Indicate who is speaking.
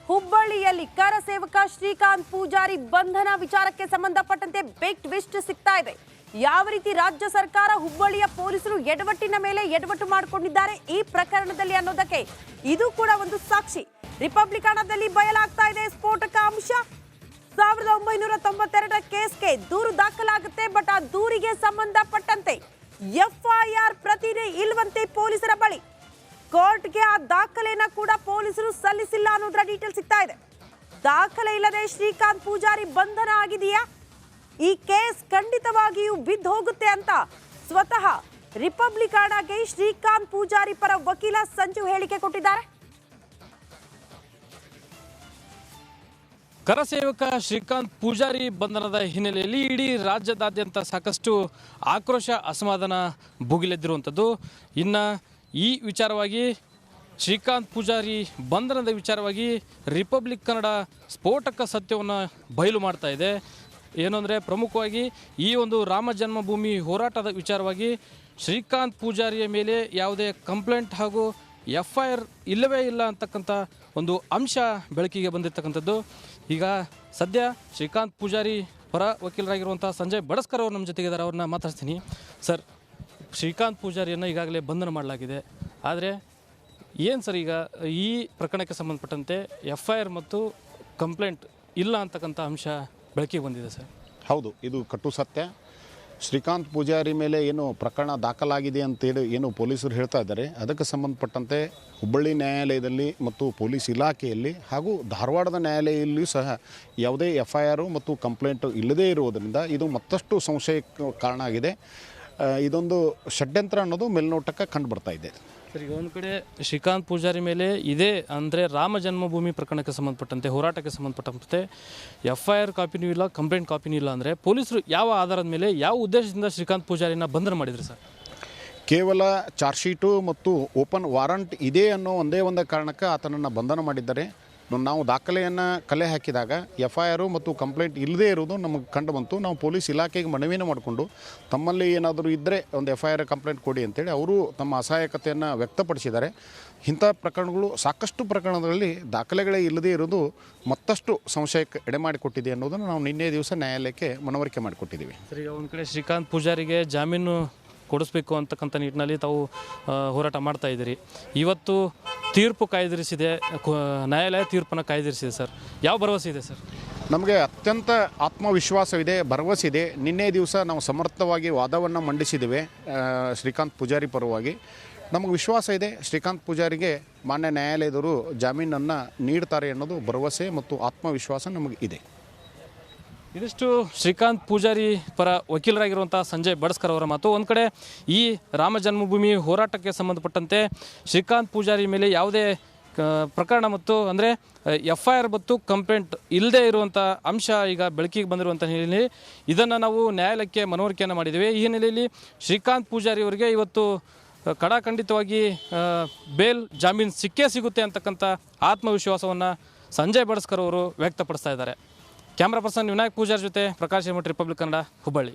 Speaker 1: ಹುಬ್ಬಳ್ಳಿಯಲ್ಲಿ ಕರ ಸೇವಕ ಶ್ರೀಕಾಂತ್ ಪೂಜಾರಿ ಬಂಧನ ವಿಚಾರಕ್ಕೆ ಸಂಬಂಧಪಟ್ಟಂತೆ ಬಿಗ್ ಟ್ವಿಸ್ಟ್ ಸಿಗ್ತಾ ಇದೆ. ಯಾವ ರೀತಿ ರಾಜ್ಯ ಸರ್ಕಾರ ಹುಬ್ಬಳ್ಳಿಯ ಪೊಲೀಸರು ಎಡವಟ್ಟಿನ ಮೇಲೆ ಎಡವಟ್ಟು ಮಾಡಿಕೊಂಡಿದ್ದಾರೆ ಈ ಪ್ರಕರಣದಲ್ಲಿ ಅನ್ನೋದಕ್ಕೆ ಇದು ಕೂಡ ಒಂದು ಸಾಕ್ಷಿ. ರಿಪಬ್ಲಿಕ್ ಹಣದಲ್ಲಿ ಬಯಲಾಗ್ತಾ ಇದೆ ಸ್ಫೋಟಕ ಅಂಶ. 1992 ಕೇಸ್ಗೆ ದೂರು ದಾಖಲಾಗುತ್ತೆ. ಬಟ್ ಆ ದೂರಿಗೆ ಸಂಬಂಧಪಟ್ಟಂತೆ ಎಫ್ಐಆರ್ ಪ್ರತಿನೇ ಇಲ್ವಂತೆ ಪೊಲೀಸರ ಬಳಿ. ಕೋರ್ಟ್ಗೆ ಆ ದಾಖಲೆನ ಕೂಡ ಪೊಲೀಸರು ಸಲ್ಲಿಸಿಲ್ಲ ಅನ್ನೋದರ ಡೀಟೇಲ್ ಸಿಗ್ತಾ ಇದೆ. ದಾಖಲೆ ಇಲ್ಲದೆ ಶ್ರೀಕಾಂತ್ ಪೂಜಾರಿ ಬಂಧನ ಆಗಿದೆಯಾ? ಈ ಕೇಸ್ ಖಂಡಿತವಾಗಿಯೂ ಬಿದ್ದು ಹೋಗುತ್ತೆ ಅಂತ ಸ್ವತಃ ರಿಪಬ್ಲಿಕ್ ಹಣಗೆ ಶ್ರೀಕಾಂತ್ ಪೂಜಾರಿ ಪರ ವಕೀಲ ಸಂಜು ಹೇಳಿಕೆ ಕೊಟ್ಟಿದ್ದಾರೆ.
Speaker 2: ಕರಸೇವಕ ಶ್ರೀಕಾಂತ್ ಪೂಜಾರಿ ಬಂಧನದ ಹಿನ್ನೆಲೆಯಲ್ಲಿ ಇಡೀ ರಾಜ್ಯದಾದ್ಯಂತ ಸಾಕಷ್ಟು ಆಕ್ರೋಶ ಅಸಮಾಧಾನ ಭುಗಿಲೆದ್ದಿರುವಂಥದ್ದು. ಇನ್ನು ಈ ವಿಚಾರವಾಗಿ ಶ್ರೀಕಾಂತ್ ಪೂಜಾರಿ ಬಂಧನದ ವಿಚಾರವಾಗಿ ರಿಪಬ್ಲಿಕ್ ಕನ್ನಡ ಸ್ಫೋಟಕ ಸತ್ಯವನ್ನು ಬಯಲು ಮಾಡ್ತಾ ಇದೆ. ಏನು ಅಂದರೆ ಪ್ರಮುಖವಾಗಿ ಈ ಒಂದು ರಾಮ ಜನ್ಮಭೂಮಿ ಹೋರಾಟದ ವಿಚಾರವಾಗಿ ಶ್ರೀಕಾಂತ್ ಪೂಜಾರಿಯ ಮೇಲೆ ಯಾವುದೇ ಕಂಪ್ಲೇಂಟ್ ಹಾಗೂ ಎಫ್ಐಆರ್ ಇಲ್ಲವೇ ಇಲ್ಲ ಅಂತಕ್ಕಂಥ ಒಂದು ಅಂಶ ಬೆಳಕಿಗೆ ಬಂದಿರತಕ್ಕಂಥದ್ದು. ಈಗ ಸದ್ಯ ಶ್ರೀಕಾಂತ್ ಪೂಜಾರಿ ಪರ ವಕೀಲರಾಗಿರುವಂಥ ಸಂಜಯ್ ಬಡಸ್ಕರ್ ಅವರು ನಮ್ಮ ಜೊತೆಗಿದ್ದಾರೆ. ಅವ್ರನ್ನ ಮಾತಾಡ್ತೀನಿ. ಸರ್, ಶ್ರೀಕಾಂತ್ ಪೂಜಾರಿಯನ್ನು ಈಗಾಗಲೇ ಬಂಧನ ಮಾಡಲಾಗಿದೆ. ಆದರೆ ಏನು ಸರ್, ಈಗ ಈ ಪ್ರಕರಣಕ್ಕೆ ಸಂಬಂಧಪಟ್ಟಂತೆ ಎಫ್ಐಆರ್ ಮತ್ತು ಕಂಪ್ಲೇಂಟ್ ಇಲ್ಲ ಅಂತಕ್ಕಂಥ ಅಂಶ ಬೆಳಕಿಗೆ ಬಂದಿದೆ ಸರ್.
Speaker 3: ಹೌದು, ಇದು ಕಟ್ಟು ಸತ್ಯ. ಶ್ರೀಕಾಂತ್ ಪೂಜಾರಿ ಮೇಲೆ ಏನು ಪ್ರಕರಣ ದಾಖಲಾಗಿದೆ ಅಂತೇಳಿ ಏನು ಪೊಲೀಸರು ಹೇಳ್ತಾ ಇದ್ದಾರೆ, ಅದಕ್ಕೆ ಸಂಬಂಧಪಟ್ಟಂತೆ ಹುಬ್ಬಳ್ಳಿ ನ್ಯಾಯಾಲಯದಲ್ಲಿ ಮತ್ತು ಪೊಲೀಸ್ ಇಲಾಖೆಯಲ್ಲಿ ಹಾಗೂ ಧಾರವಾಡದ ನ್ಯಾಯಾಲಯದಲ್ಲಿಯೂ ಸಹ ಯಾವುದೇ ಎಫ್ಐಆರು ಮತ್ತು ಕಂಪ್ಲೇಂಟು ಇಲ್ಲದೇ ಇರುವುದರಿಂದ ಇದು ಮತ್ತಷ್ಟು ಸಂಶಯಕ್ಕೆ ಕಾರಣ ಆಗಿದೆ. ಇದೊಂದು ಷಡ್ಯಂತ್ರ ಅನ್ನೋದು ಮೇಲ್ನೋಟಕ್ಕೆ ಕಂಡು ಬರ್ತಾ ಇದೆ.
Speaker 2: ಸರ್, ಈಗ ಒಂದು ಕಡೆ ಶ್ರೀಕಾಂತ್ ಪೂಜಾರಿ ಮೇಲೆ ಇದೇ ಅಂದರೆ ರಾಮ ಜನ್ಮಭೂಮಿ ಪ್ರಕರಣಕ್ಕೆ ಸಂಬಂಧಪಟ್ಟಂತೆ ಹೋರಾಟಕ್ಕೆ ಸಂಬಂಧಪಟ್ಟಂತೆ ಎಫ್ಐಆರ್ ಕಾಪಿನೂ ಇಲ್ಲ, ಕಂಪ್ಲೇಂಟ್ ಕಾಪಿನೂ ಇಲ್ಲ ಅಂದರೆ ಪೊಲೀಸರು ಯಾವ ಆಧಾರದ ಮೇಲೆ ಯಾವ ಉದ್ದೇಶದಿಂದ ಶ್ರೀಕಾಂತ್ ಪೂಜಾರಿನ ಬಂಧನ ಮಾಡಿದ್ರು ಸರ್?
Speaker 3: ಕೇವಲ ಚಾರ್ಜ್ ಶೀಟು ಮತ್ತು ಓಪನ್ ವಾರಂಟ್ ಇದೆ ಅನ್ನೋ ಒಂದೇ ಒಂದು ಕಾರಣಕ್ಕೆ ಆತನನ್ನು ಬಂಧನ ಮಾಡಿದ್ದಾರೆ. ನಾವು ದಾಖಲೆಯನ್ನು ಕಲೆ ಹಾಕಿದಾಗ ಎಫ್ಐಆರು ಮತ್ತು ಕಂಪ್ಲೇಂಟ್ ಇಲ್ಲದೇ ಇರೋದು ನಮಗೆ ಕಂಡು ಬಂತು. ನಾವು ಪೊಲೀಸ್ ಇಲಾಖೆಗೆ ಮನವಿಯನ್ನು ಮಾಡಿಕೊಂಡು ತಮ್ಮಲ್ಲಿ ಏನಾದರೂ ಇದ್ದರೆ ಒಂದು ಎಫ್ಐಆರ್ ಕಂಪ್ಲೇಂಟ್ ಕೊಡಿ ಅಂತೇಳಿ ಅವರು ತಮ್ಮ ಅಸಹಾಯಕತೆಯನ್ನು ವ್ಯಕ್ತಪಡಿಸಿದ್ದಾರೆ. ಇಂಥ ಪ್ರಕರಣಗಳು ಸಾಕಷ್ಟು ಪ್ರಕರಣಗಳಲ್ಲಿ ದಾಖಲೆಗಳೇ ಇಲ್ಲದೇ ಇರೋದು ಮತ್ತಷ್ಟು ಸಂಶಯಕ್ಕೆ ಎಡೆ ಮಾಡಿಕೊಟ್ಟಿದೆ ಅನ್ನೋದನ್ನು ನಾವು ನಿನ್ನೆ ದಿವಸ ನ್ಯಾಯಾಲಯಕ್ಕೆ ಮನವರಿಕೆ ಮಾಡಿಕೊಟ್ಟಿದ್ದೀವಿ.
Speaker 2: ಸರ್, ಈಗ ಒಂದು ಕಡೆ ಶ್ರೀಕಾಂತ್ ಪೂಜಾರಿಗೆ ಜಾಮೀನು ಕೊಡಿಸ್ಬೇಕು ಅಂತಕ್ಕಂಥ ನಿಟ್ಟಿನಲ್ಲಿ ತಾವು ಹೋರಾಟ ಮಾಡ್ತಾ ಇದ್ದೀರಿ. ಇವತ್ತು ತೀರ್ಪು ಕಾಯ್ದಿರಿಸಿದೆ, ನ್ಯಾಯಾಲಯ ತೀರ್ಪನ್ನು ಕಾಯ್ದಿರಿಸಿದೆ ಸರ್. ಯಾವ ಭರವಸೆ ಇದೆ ಸರ್?
Speaker 3: ನಮಗೆ ಅತ್ಯಂತ ಆತ್ಮವಿಶ್ವಾಸವಿದೆ, ಭರವಸೆ ಇದೆ. ನಿನ್ನೆ ದಿವಸ ನಾವು ಸಮರ್ಥವಾಗಿ ವಾದವನ್ನು ಮಂಡಿಸಿದ್ದೇವೆ ಶ್ರೀಕಾಂತ್ ಪೂಜಾರಿ ಪರವಾಗಿ. ನಮಗೆ ವಿಶ್ವಾಸ ಇದೆ ಶ್ರೀಕಾಂತ್ ಪೂಜಾರಿಗೆ ಮಾನ್ಯ ನ್ಯಾಯಾಲಯದವರು ಜಾಮೀನನ್ನು ನೀಡ್ತಾರೆ ಅನ್ನೋದು ಭರವಸೆ ಮತ್ತು ಆತ್ಮವಿಶ್ವಾಸ ನಮಗೆ ಇದೆ.
Speaker 2: ಇದಿಷ್ಟು ಶ್ರೀಕಾಂತ್ ಪೂಜಾರಿ ಪರ ವಕೀಲರಾಗಿರುವಂಥ ಸಂಜಯ್ ಬಡಸ್ಕರ್ ಅವರ ಮಾತು. ಒಂದು ಕಡೆ ಈ ರಾಮ ಜನ್ಮಭೂಮಿ ಹೋರಾಟಕ್ಕೆ ಸಂಬಂಧಪಟ್ಟಂತೆ ಶ್ರೀಕಾಂತ್ ಪೂಜಾರಿ ಮೇಲೆ ಯಾವುದೇ ಪ್ರಕರಣ ಮತ್ತು ಅಂದರೆ ಎಫ್ಐಆರ್ ಮತ್ತು ಕಂಪ್ಲೇಂಟ್ ಇಲ್ಲದೇ ಇರುವಂಥ ಅಂಶ ಈಗ ಬೆಳಕಿಗೆ ಬಂದಿರುವಂಥ ಹಿನ್ನೆಲೆಯಲ್ಲಿ ಇದನ್ನು ನಾವು ನ್ಯಾಯಾಲಯಕ್ಕೆ ಮನವರಿಕೆಯನ್ನು ಮಾಡಿದ್ದೇವೆ. ಈ ಹಿನ್ನೆಲೆಯಲ್ಲಿ ಶ್ರೀಕಾಂತ್ ಪೂಜಾರಿ ಅವರಿಗೆ ಇವತ್ತು ಕಡಾಖಂಡಿತವಾಗಿ ಬೇಲ್ ಜಾಮೀನು ಸಿಕ್ಕೇ ಸಿಗುತ್ತೆ ಅಂತಕ್ಕಂಥ ಆತ್ಮವಿಶ್ವಾಸವನ್ನು ಸಂಜಯ್ ಬಡಸ್ಕರ್ ಅವರು ವ್ಯಕ್ತಪಡಿಸ್ತಾ ಇದ್ದಾರೆ. ಕ್ಯಾಮ್ರಾ ಪರ್ಸನ್ ವಿನಾಯಕ್ ಪೂಜಾರಿ ಜೊತೆ ಪ್ರಕಾಶ್ ಎಮಟ್, ರಿಪಬ್ಲಿಕ್ ಕನ್ನಡ, ಹುಬ್ಬಳ್ಳಿ.